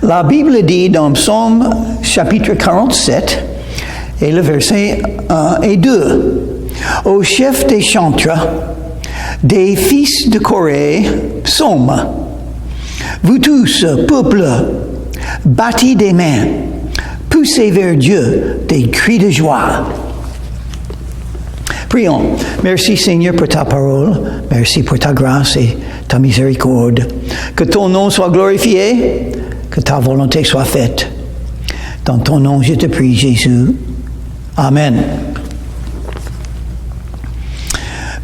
La Bible dit dans Psaume chapitre 47 et le verset 1 et 2, « Au chef des chantres, des fils de Corée, psaume, vous tous, peuple, battez des mains, poussez vers Dieu des cris de joie. » Prions. Merci Seigneur pour ta parole. Merci pour ta grâce et ta miséricorde. Que ton nom soit glorifié. Que ta volonté soit faite. Dans ton nom, je te prie, Jésus. Amen.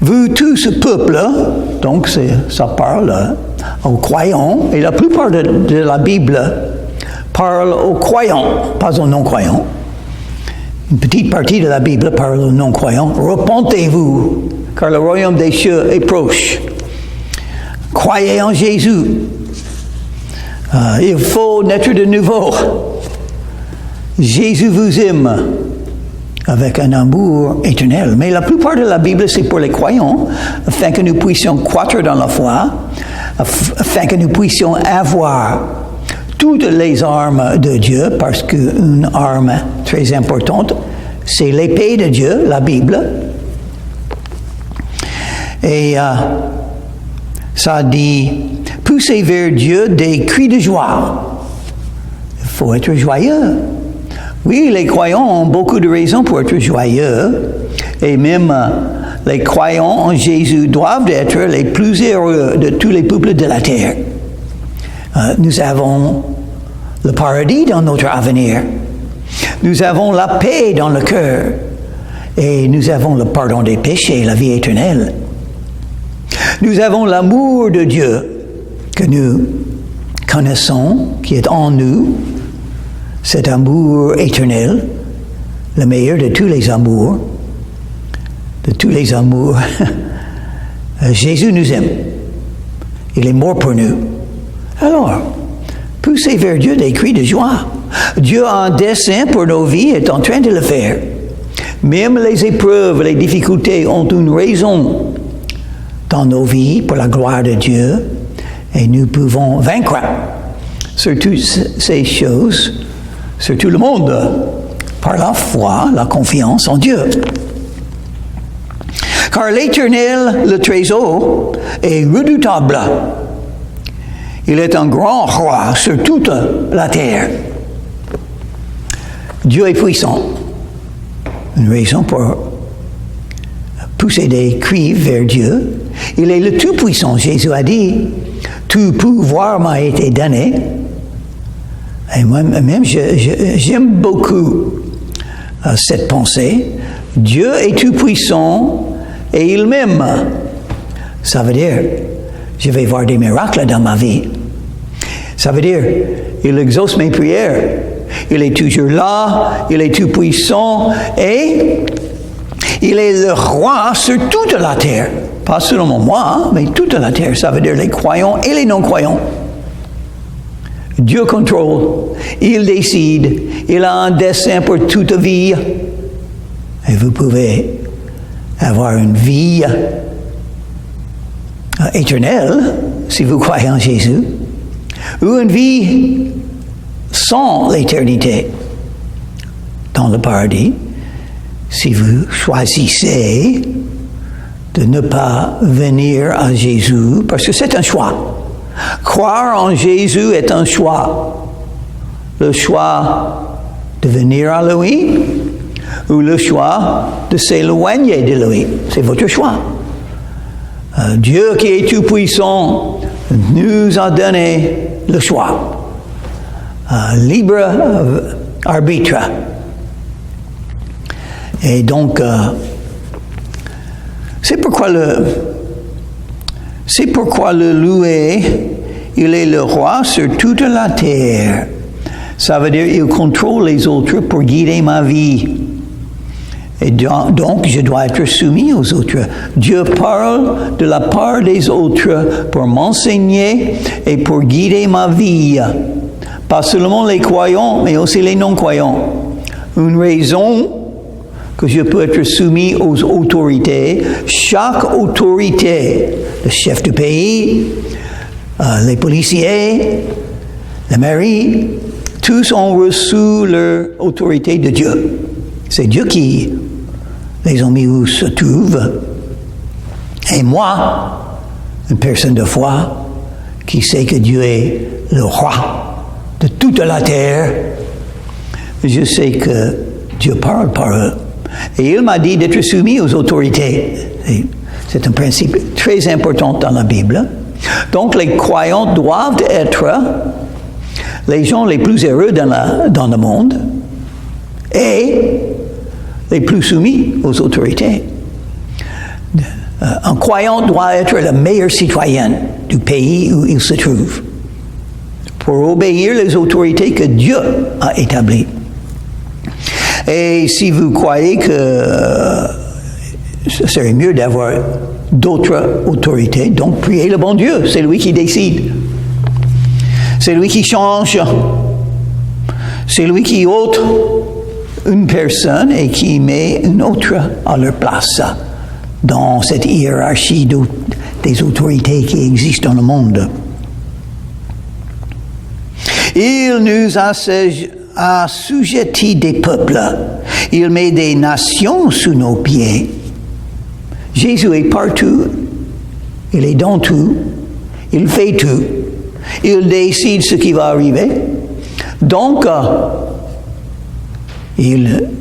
Vous tous, peuple, donc ça parle aux croyants, et la plupart de la Bible parle aux croyants, pas aux non-croyants. Une petite partie de la Bible parle aux non-croyants. Repentez-vous, car le royaume des cieux est proche. Croyez en Jésus. Il faut naître de nouveau. Jésus vous aime avec un amour éternel. Mais la plupart de la Bible, c'est pour les croyants, afin que nous puissions croître dans la foi, afin que nous puissions avoir toutes les armes de Dieu, parce qu'une arme très importante, c'est l'épée de Dieu, la Bible. Et ça dit, poussez vers Dieu des cris de joie. Il faut être joyeux. Oui, les croyants ont beaucoup de raisons pour être joyeux, et même les croyants en Jésus doivent être les plus heureux de tous les peuples de la terre. Nous avons le paradis dans notre avenir. Nous avons la paix dans le cœur. Et nous avons le pardon des péchés, la vie éternelle. Nous avons l'amour de Dieu que nous connaissons, qui est en nous. Cet amour éternel, le meilleur de tous les amours. De tous les amours. Jésus nous aime. Il est mort pour nous. Alors, poussez vers Dieu des cris de joie. Dieu a un dessein pour nos vies et est en train de le faire. Même les épreuves, les difficultés ont une raison dans nos vies pour la gloire de Dieu et nous pouvons vaincre sur toutes ces choses, sur tout le monde, par la foi, la confiance en Dieu. Car l'Éternel, le trésor, est redoutable. Il est un grand roi sur toute la terre. Dieu est puissant. Une raison pour pousser des cris vers Dieu. Il est le Tout-Puissant. Jésus a dit, tout pouvoir m'a été donné. Et moi-même, j'aime beaucoup cette pensée. Dieu est Tout-Puissant et il m'aime. Ça veut dire, je vais voir des miracles dans ma vie. Ça veut dire, il exauce mes prières. Il est toujours là, il est tout puissant et il est le roi sur toute la terre. Pas seulement moi, mais toute la terre. Ça veut dire les croyants et les non-croyants. Dieu contrôle, il décide, il a un dessein pour toute vie. Et vous pouvez avoir une vie éternelle si vous croyez en Jésus, ou une vie sans l'éternité dans le paradis, si vous choisissez de ne pas venir à Jésus, parce que c'est un choix. Croire en Jésus est un choix. Le choix de venir à lui ou le choix de s'éloigner de lui. C'est votre choix. Dieu qui est tout-puissant nous a donné le choix. Libre arbitre. Et donc, c'est pourquoi le louer, il est le roi sur toute la terre. Ça veut dire il contrôle les autres pour guider ma vie. Et donc, je dois être soumis aux autres. Dieu parle de la part des autres pour m'enseigner et pour guider ma vie. Pas seulement les croyants, mais aussi les non-croyants. Une raison que je peux être soumis aux autorités. Chaque autorité, le chef du pays, les policiers, Le mari, tous ont reçu leur autorité de Dieu. C'est Dieu qui les a mis où se trouvent. Et moi, une personne de foi, qui sait que Dieu est le roi de toute la terre, je sais que Dieu parle par eux. Et il m'a dit d'être soumis aux autorités. C'est un principe très important dans la Bible. Donc les croyants doivent être les gens les plus heureux dans le monde et les plus soumis aux autorités. Un croyant doit être le meilleur citoyen du pays où il se trouve pour obéir les autorités que Dieu a établies. Et si vous croyez que ce serait mieux d'avoir d'autres autorités, donc priez le bon Dieu, c'est lui qui décide. C'est lui qui change. C'est lui qui ôte une personne et qui met une autre à leur place dans cette hiérarchie des autorités qui existent dans le monde. Il nous a assujettis des peuples. Il met des nations sous nos pieds. Jésus est partout. Il est dans tout. Il fait tout. Il décide ce qui va arriver. Donc, il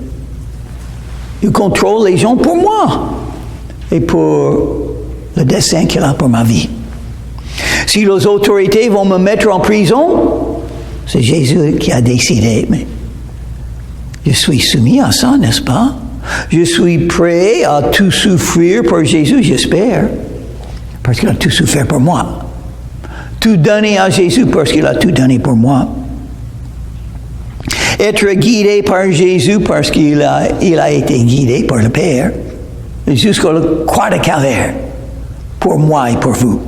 contrôle les gens pour moi et pour le dessein qu'il a pour ma vie. Si les autorités vont me mettre en prison, c'est Jésus qui a décidé, mais je suis soumis à ça, n'est-ce pas? Je suis prêt à tout souffrir pour Jésus, j'espère, parce qu'il a tout souffert pour moi. Tout donner à Jésus parce qu'il a tout donné pour moi. Être guidé par Jésus parce qu'il a été guidé par le Père jusqu'à la croix de Calvaire pour moi et pour vous.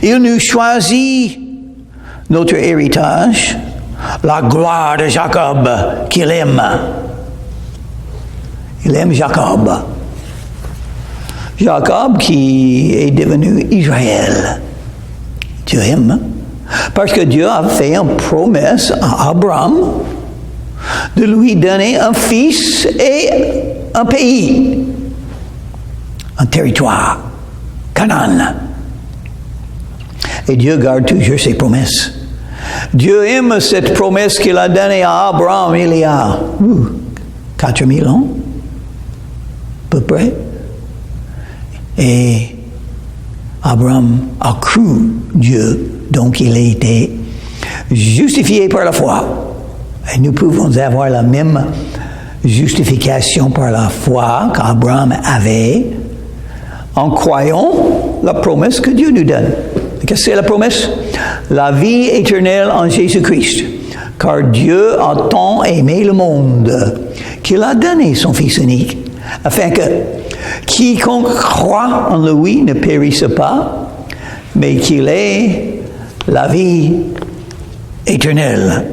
Il nous choisit notre héritage, la gloire de Jacob qu'il aime. Il aime Jacob. Jacob qui est devenu Israël. Dieu aime. Parce que Dieu a fait une promesse à Abraham de lui donner un fils et un pays, un territoire, Canaan. Et Dieu garde toujours ses promesses. Dieu aime cette promesse qu'il a donnée à Abraham il y a 4000 ans, à peu près. Et Abraham a cru Dieu, donc il a été justifié par la foi. Et nous pouvons avoir la même justification par la foi qu'Abraham avait en croyant la promesse que Dieu nous donne. Qu'est-ce que c'est la promesse? La vie éternelle en Jésus-Christ. Car Dieu a tant aimé le monde qu'il a donné son Fils unique, afin que quiconque croit en lui ne périsse pas, mais qu'il ait la vie éternelle.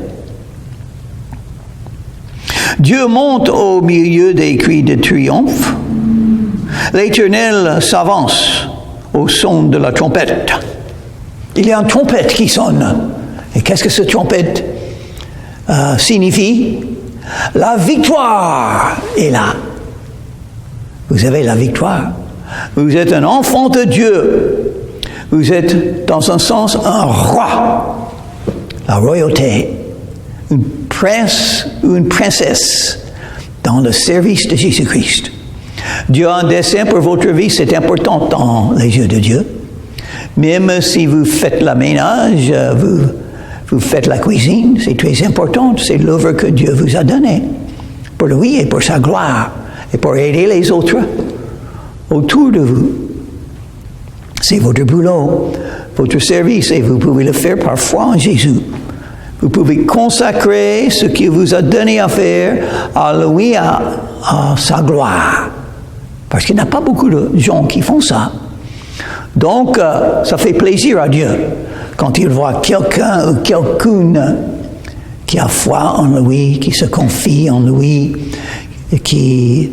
Dieu monte au milieu des cris de triomphe. L'Éternel s'avance au son de la trompette. Il y a une trompette qui sonne. Et qu'est-ce que cette trompette signifie? La victoire est là. Vous avez la victoire. Vous êtes un enfant de Dieu. Vous êtes, dans un sens, un roi. La royauté. Un prince ou une princesse dans le service de Jésus-Christ. Dieu a un dessein pour votre vie, c'est important dans les yeux de Dieu. Même si vous faites le ménage, vous faites la cuisine, c'est très important. C'est l'œuvre que Dieu vous a donnée pour lui et pour sa gloire et pour aider les autres autour de vous. C'est votre boulot, votre service et vous pouvez le faire par foi en Jésus. Vous pouvez consacrer ce qu'il vous a donné à faire à lui, à sa gloire. Parce qu'il n'y a pas beaucoup de gens qui font ça. Donc, ça fait plaisir à Dieu quand il voit quelqu'un ou quelqu'une qui a foi en lui, qui se confie en lui, qui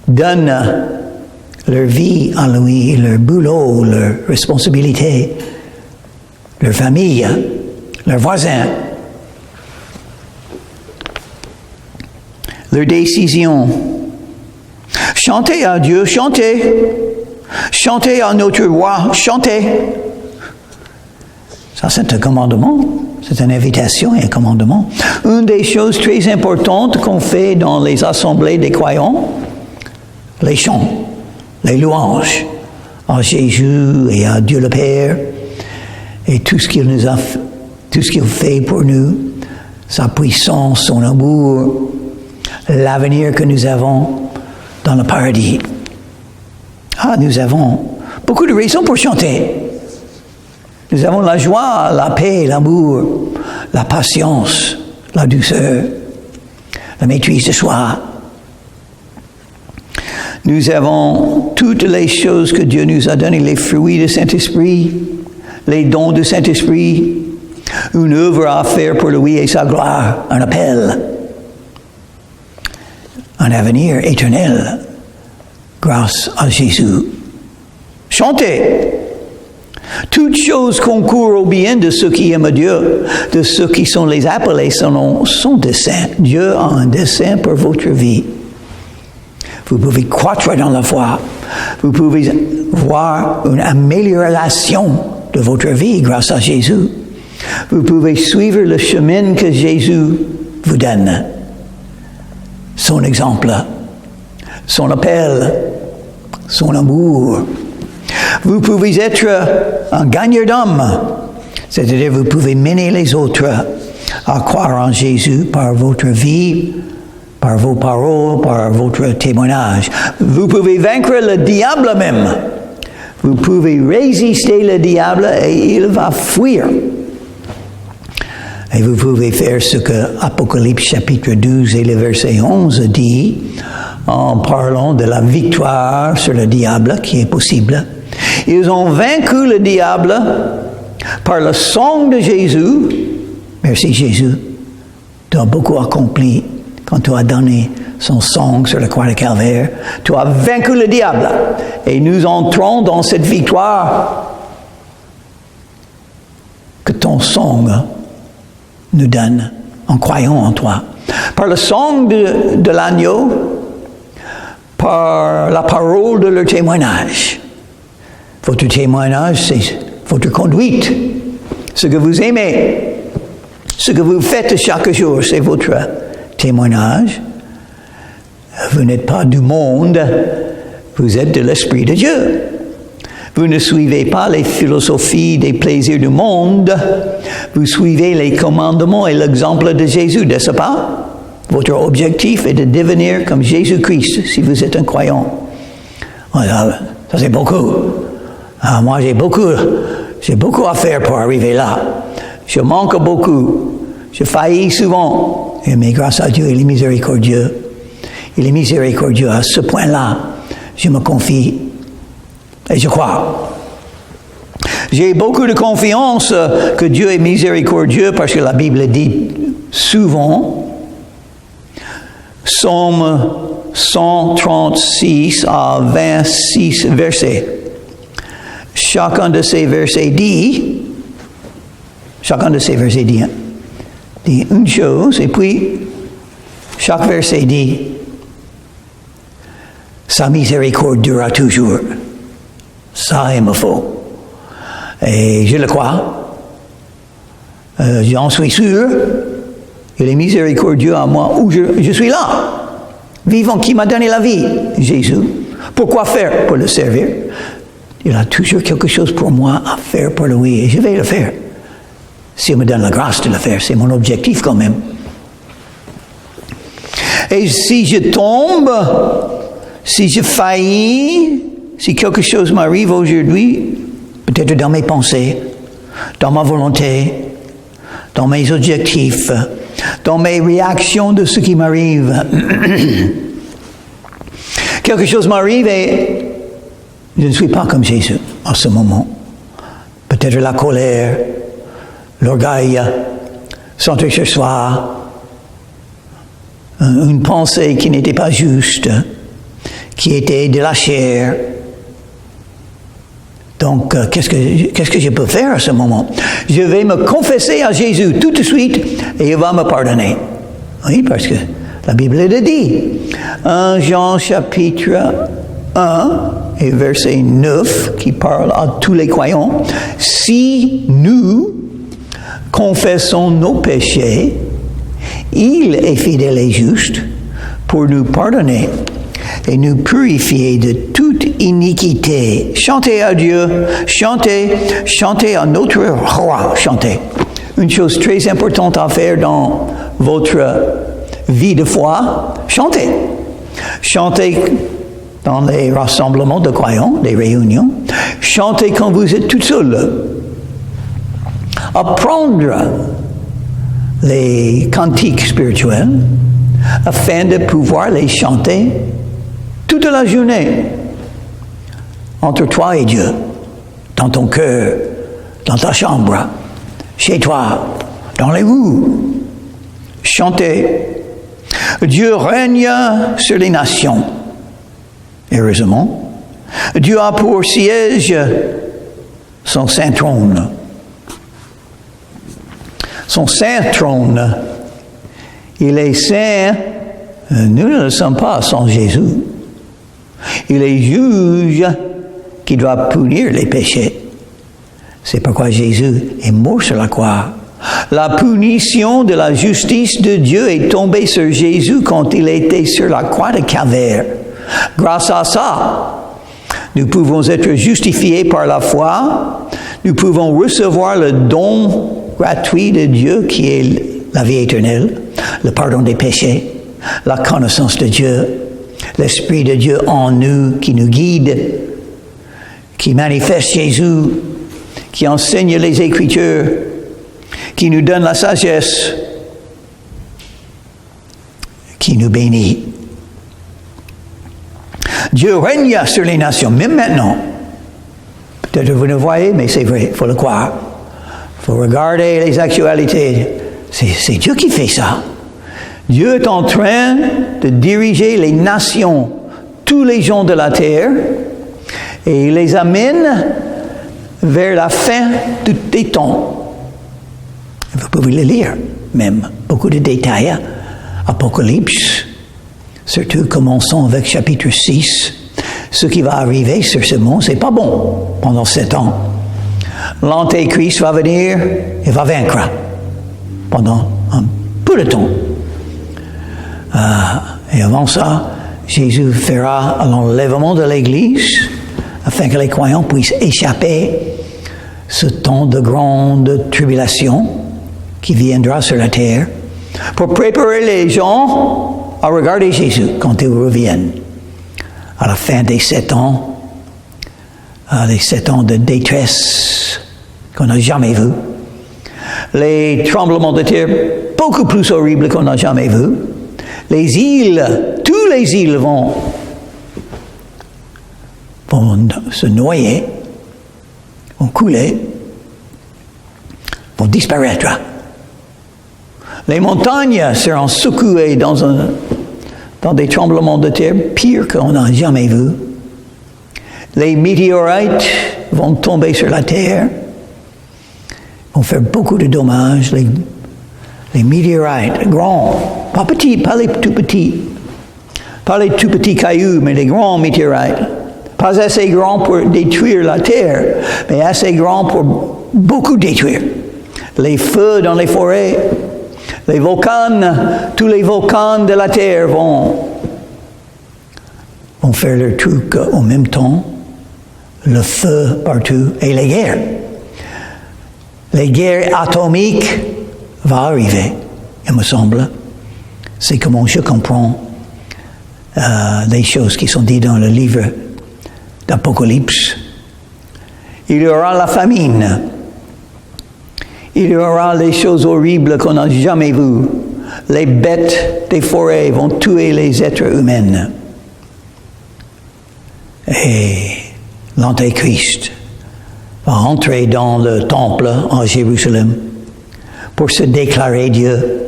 donne leur vie à lui, leur boulot, leur responsabilité leur famille, leurs voisins, leurs décisions. Chantez à Dieu, chantez. Chantez à notre roi, chantez. Ça, c'est un commandement. C'est une invitation et un commandement. Une des choses très importantes qu'on fait dans les assemblées des croyants, les chants, les louanges à Jésus et à Dieu le Père et tout ce qu'il nous a, tout ce qu'il fait pour nous, sa puissance, son amour, l'avenir que nous avons dans le paradis. Nous avons beaucoup de raisons pour chanter. Nous avons la joie, la paix, l'amour, la patience, la douceur, la maîtrise de soi. Nous avons toutes les choses que Dieu nous a données, les fruits du Saint-Esprit, les dons du Saint-Esprit, une œuvre à faire pour lui et sa gloire, un appel, un avenir éternel grâce à Jésus. Chantez! Toutes choses concourent au bien de ceux qui aiment Dieu, de ceux qui sont les appelés selon son dessein. Dieu a un dessein pour votre vie. Vous pouvez croître dans la foi. Vous pouvez voir une amélioration de votre vie grâce à Jésus. Vous pouvez suivre le chemin que Jésus vous donne. Son exemple, son appel, son amour. Vous pouvez être un gagneur d'âme, c'est-à-dire vous pouvez mener les autres à croire en Jésus par votre vie, par vos paroles, par votre témoignage. Vous pouvez vaincre le diable même. Vous pouvez résister le diable et il va fuir. Et vous pouvez faire ce que Apocalypse chapitre 12 et le verset 11 dit en parlant de la victoire sur le diable qui est possible. Ils ont vaincu le diable par le sang de Jésus. Merci Jésus. Tu as beaucoup accompli quand tu as donné son sang sur la croix de Calvaire. Tu as vaincu le diable. Et nous entrons dans cette victoire que ton sang nous donne en croyant en toi. Par le sang de l'agneau, par la parole de leur témoignage. Votre témoignage, c'est votre conduite. Ce que vous aimez, ce que vous faites chaque jour, c'est votre témoignage. Vous n'êtes pas du monde, vous êtes de l'Esprit de Dieu. Vous ne suivez pas les philosophies des plaisirs du monde, vous suivez les commandements et l'exemple de Jésus, n'est-ce pas? Votre objectif est de devenir comme Jésus-Christ si vous êtes un croyant. Ça c'est beaucoup. Moi j'ai beaucoup à faire pour arriver là. Je manque beaucoup. Je faillis souvent. Mais grâce à Dieu, il est miséricordieux. Il est miséricordieux à ce point-là. Je me confie. Et je crois. J'ai beaucoup de confiance que Dieu est miséricordieux parce que la Bible dit souvent, Psaume 136 à 26 versets. Chacun de ces versets dit une chose, et puis chaque verset dit, sa miséricorde durera toujours. Ça, il me faut. Et je le crois. J'en suis sûr. Il est miséricordieux à moi où je suis là. Vivant qui m'a donné la vie, Jésus. Pourquoi faire? Pour le servir. Il a toujours quelque chose pour moi à faire pour lui et je vais le faire. S'il me donne la grâce de le faire, c'est mon objectif quand même. Et si je tombe, si je faillis, si quelque chose m'arrive aujourd'hui, peut-être dans mes pensées, dans ma volonté, dans mes objectifs, dans mes réactions de ce qui m'arrive, quelque chose m'arrive et je ne suis pas comme Jésus en ce moment. Peut-être la colère, l'orgueil, centré sur soi, une pensée qui n'était pas juste, qui était de la chair. Donc, qu'est-ce que je peux faire à ce moment? Je vais me confesser à Jésus tout de suite et il va me pardonner. Oui, parce que la Bible le dit. 1 Jean chapitre 1 et verset 9 qui parle à tous les croyants. Si nous confessons nos péchés, il est fidèle et juste pour nous pardonner et nous purifier de toute iniquité. Chantez à Dieu, chantez à notre roi, chantez. Une chose très importante à faire dans votre vie de foi, chantez. Chantez dans les rassemblements de croyants, les réunions. Chantez quand vous êtes tout seul. Apprendre les cantiques spirituels afin de pouvoir les chanter toute la journée entre toi et Dieu, dans ton cœur, dans ta chambre, chez toi, dans les rues. Chantez. Dieu règne sur les nations. Heureusement, Dieu a pour siège son saint trône. Son saint trône, il est saint, nous ne le sommes pas sans Jésus. Il est juge qui doit punir les péchés. C'est pourquoi Jésus est mort sur la croix. La punition de la justice de Dieu est tombée sur Jésus quand il était sur la croix de Calvaire. Grâce à ça, nous pouvons être justifiés par la foi. Nous pouvons recevoir le don gratuit de Dieu qui est la vie éternelle, le pardon des péchés, la connaissance de Dieu, l'Esprit de Dieu en nous qui nous guide, qui manifeste Jésus, qui enseigne les Écritures, qui nous donne la sagesse, qui nous bénit. Dieu règne sur les nations, même maintenant. Peut-être vous ne voyez, mais c'est vrai, il faut le croire. Il faut regarder les actualités. C'est Dieu qui fait ça. Dieu est en train de diriger les nations, tous les gens de la terre, et il les amène vers la fin des temps. Vous pouvez le lire, même, beaucoup de détails. Apocalypse, surtout commençons avec chapitre 6. Ce qui va arriver sur ce monde, c'est pas bon pendant 7 ans. L'Antéchrist va venir et va vaincre pendant un peu de temps. Et avant ça, Jésus fera l'enlèvement de l'Église afin que les croyants puissent échapper ce temps de grande tribulation qui viendra sur la terre pour préparer les gens à regarder Jésus quand ils reviennent à la fin des 7 ans, les 7 ans de détresse qu'on n'a jamais vus, les tremblements de terre beaucoup plus horribles qu'on n'a jamais vus, les îles, toutes les îles vont se noyer, vont couler, vont disparaître. Les montagnes seront secouées dans des tremblements de terre pires qu'on n'a jamais vus. Les météorites vont tomber sur la terre, vont faire beaucoup de dommages. Les météorites, grands, pas petits, pas les tout petits, pas les tout petits cailloux, mais les grands météorites. Pas assez grands pour détruire la terre, mais assez grands pour beaucoup détruire. Les feux dans les forêts, les volcans, tous les volcans de la terre vont faire leur truc en même temps. Le feu partout et les guerres. Les guerres atomiques vont arriver, il me semble. C'est comment je comprends les choses qui sont dites dans le livre d'Apocalypse. Il y aura la famine. Il y aura les choses horribles qu'on n'a jamais vues. Les bêtes des forêts vont tuer les êtres humains. Et l'Antéchrist va entrer dans le temple en Jérusalem pour se déclarer Dieu,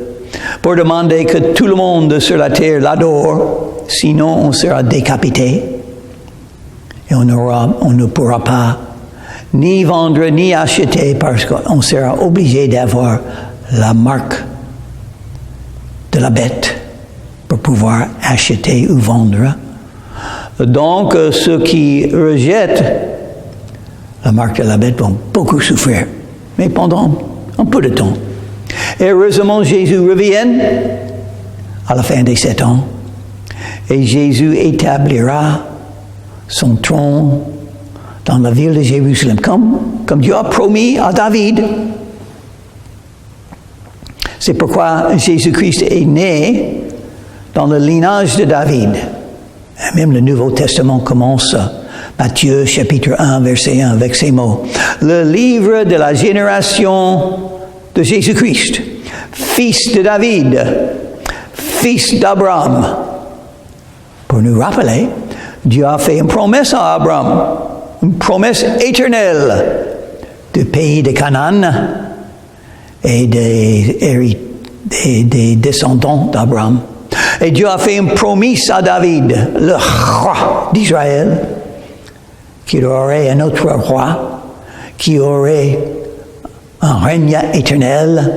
pour demander que tout le monde sur la terre l'adore, sinon on sera décapité et on ne pourra pas ni vendre, ni acheter, parce qu'on sera obligé d'avoir la marque de la bête pour pouvoir acheter ou vendre. Donc, ceux qui rejettent la marque de la bête vont beaucoup souffrir, mais pendant un peu de temps. Et heureusement, Jésus revient à la fin des 7 ans, et Jésus établira son trône dans la ville de Jérusalem, comme Dieu a promis à David. C'est pourquoi Jésus-Christ est né dans le lignage de David. Et même le Nouveau Testament commence, Matthieu chapitre 1, verset 1, avec ces mots. Le livre de la génération de Jésus-Christ, fils de David, fils d'Abraham. Pour nous rappeler, Dieu a fait une promesse à Abraham, une promesse éternelle du pays de Canaan et des descendants d'Abraham. Et Dieu a fait une promesse à David, le roi d'Israël, qu'il aurait un autre roi, qui aurait un règne éternel.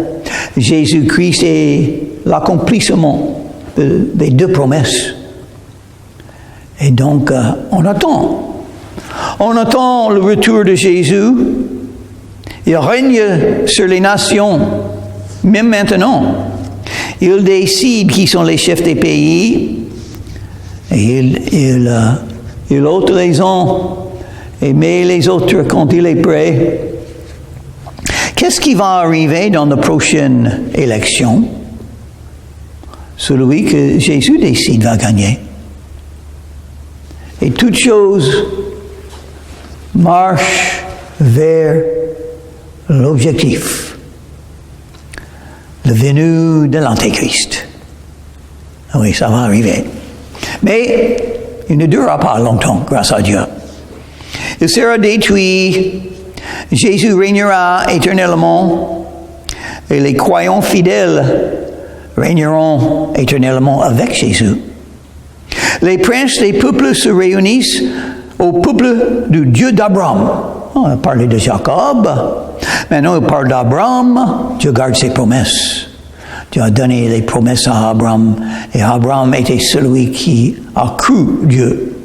Jésus-Christ est l'accomplissement des 2 promesses. Et donc, on attend. On attend le retour de Jésus. Il règne sur les nations, même maintenant. Il décide qui sont les chefs des pays. Et il ôte les uns et met les autres quand il est prêt. Qu'est-ce qui va arriver dans la prochaine élection? Celui que Jésus décide va gagner. Et toute chose marche vers l'objectif, le venu de l'Antéchrist. Oui, ça va arriver. Mais il ne durera pas longtemps, grâce à Dieu. Il sera détruit. Jésus régnera éternellement. Et les croyants fidèles régneront éternellement avec Jésus. Les princes des peuples se réunissent au peuple du Dieu d'Abraham. On a parlé de Jacob. Maintenant, il parle d'Abraham. Dieu garde ses promesses. Dieu a donné les promesses à Abraham. Et Abraham était celui qui a cru Dieu.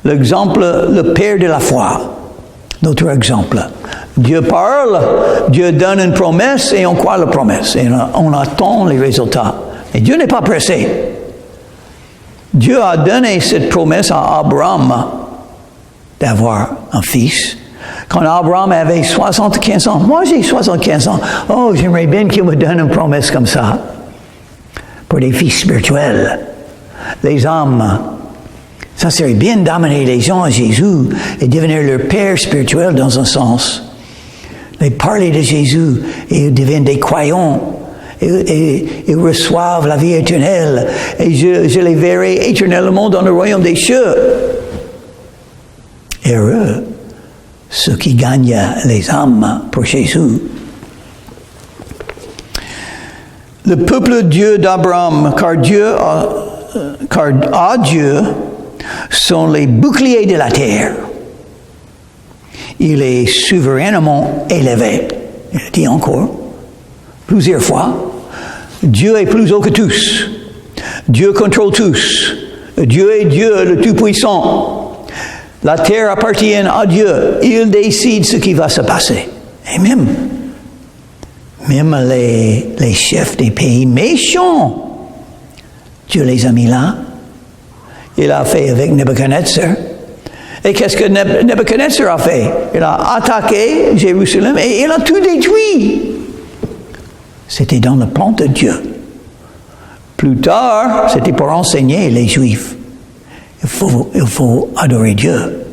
L'exemple, le père de la foi. Notre exemple. Dieu parle, Dieu donne une promesse et on croit la promesse. Et on attend les résultats. Et Dieu n'est pas pressé. Dieu a donné cette promesse à Abraham d'avoir un fils. Quand Abraham avait 75 ans, moi j'ai 75 ans, oh j'aimerais bien qu'il me donne une promesse comme ça pour des fils spirituels. Les hommes, ça serait bien d'amener les gens à Jésus et devenir leur père spirituel dans un sens. Les parler de Jésus et ils deviennent des croyants. Et ils reçoivent la vie éternelle. Et je les verrai éternellement dans le royaume des cieux. Heureux ceux qui gagnent les âmes pour Jésus. Le peuple Dieu d'Abraham, car à Dieu sont les boucliers de la terre. Il est souverainement élevé. Il dit encore plusieurs fois. Dieu est plus haut que tous. Dieu contrôle tous. Dieu est Dieu, le Tout-Puissant. La terre appartient à Dieu. Il décide ce qui va se passer. Et même les chefs des pays méchants, Dieu les a mis là. Il a fait avec Nebuchadnezzar. Et qu'est-ce que Nebuchadnezzar a fait? Il a attaqué Jérusalem et il a tout détruit. C'était dans le plan de Dieu. Plus tard, c'était pour enseigner les Juifs. Il faut adorer Dieu.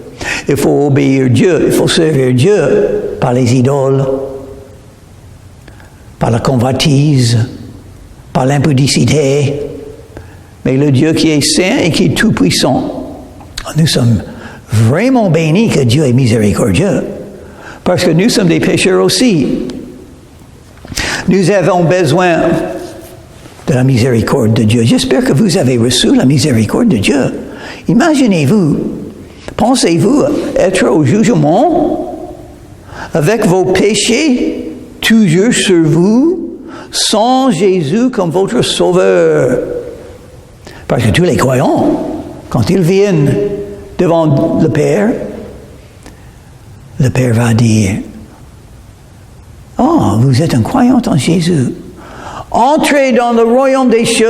Il faut obéir Dieu. Il faut servir Dieu par les idoles, par la convoitise, par l'impudicité. Mais le Dieu qui est saint et qui est tout-puissant, nous sommes vraiment bénis que Dieu est miséricordieux. Parce que nous sommes des pécheurs aussi. Nous avons besoin de la miséricorde de Dieu. J'espère que vous avez reçu la miséricorde de Dieu. Imaginez-vous, pensez-vous être au jugement avec vos péchés toujours sur vous, sans Jésus comme votre sauveur. Parce que tous les croyants, quand ils viennent devant le Père va dire, « Oh, vous êtes un croyant en Jésus. Entrez dans le royaume des cieux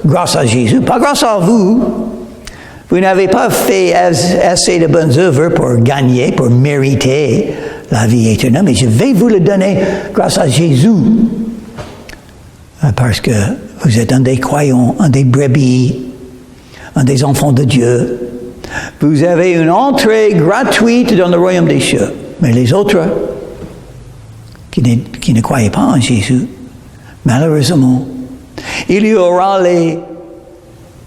grâce à Jésus, pas grâce à vous. Vous n'avez pas fait assez de bonnes œuvres pour gagner, pour mériter la vie éternelle, mais je vais vous le donner grâce à Jésus. Parce que vous êtes un des croyants, un des brebis, un des enfants de Dieu. Vous avez une entrée gratuite dans le royaume des cieux. Mais les autres, qui ne croyaient pas en Jésus, malheureusement, il y aura les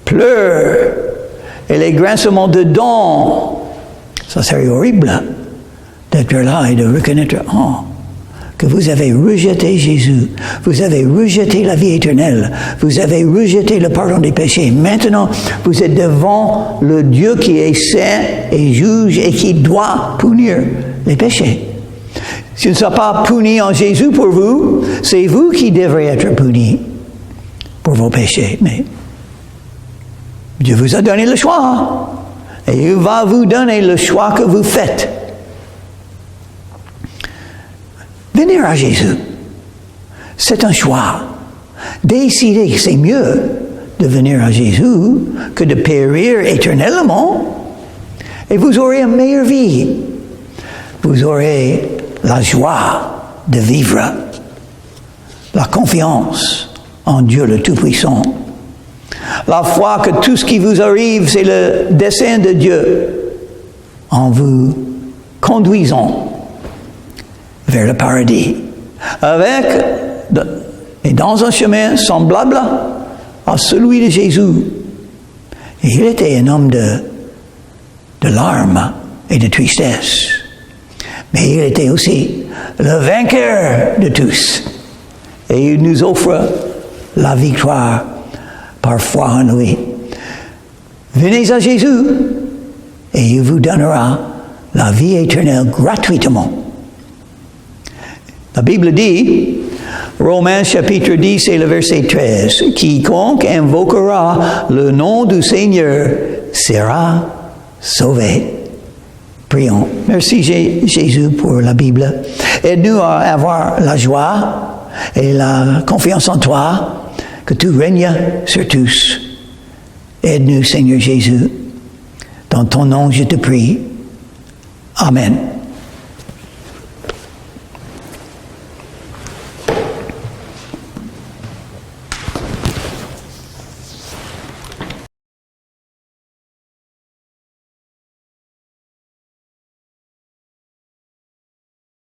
pleurs et les grincements de dents. Ça serait horrible d'être là et de reconnaître que vous avez rejeté Jésus, vous avez rejeté la vie éternelle, vous avez rejeté le pardon des péchés. Maintenant, vous êtes devant le Dieu qui est saint et juge et qui doit punir les péchés. Si ne sont pas punis en Jésus pour vous, c'est vous qui devrez être punis pour vos péchés. Mais Dieu vous a donné le choix. Et il va vous donner le choix que vous faites. Venir à Jésus, c'est un choix. Décidez que c'est mieux de venir à Jésus que de périr éternellement. Et vous aurez une meilleure vie. Vous aurez la joie de vivre, la confiance en Dieu le Tout-Puissant, la foi que tout ce qui vous arrive, c'est le dessein de Dieu en vous conduisant vers le paradis, et dans un chemin semblable à celui de Jésus. Et il était un homme de larmes et de tristesse. Mais il était aussi le vainqueur de tous. Et il nous offre la victoire par foi en lui. Venez à Jésus et il vous donnera la vie éternelle gratuitement. La Bible dit, Romains chapitre 10 et le verset 13, « Quiconque invoquera le nom du Seigneur sera sauvé. » Prions. Merci Jésus pour la Bible. Aide-nous à avoir la joie et la confiance en toi, que tu règnes sur tous. Aide-nous Seigneur Jésus. Dans ton nom je te prie. Amen.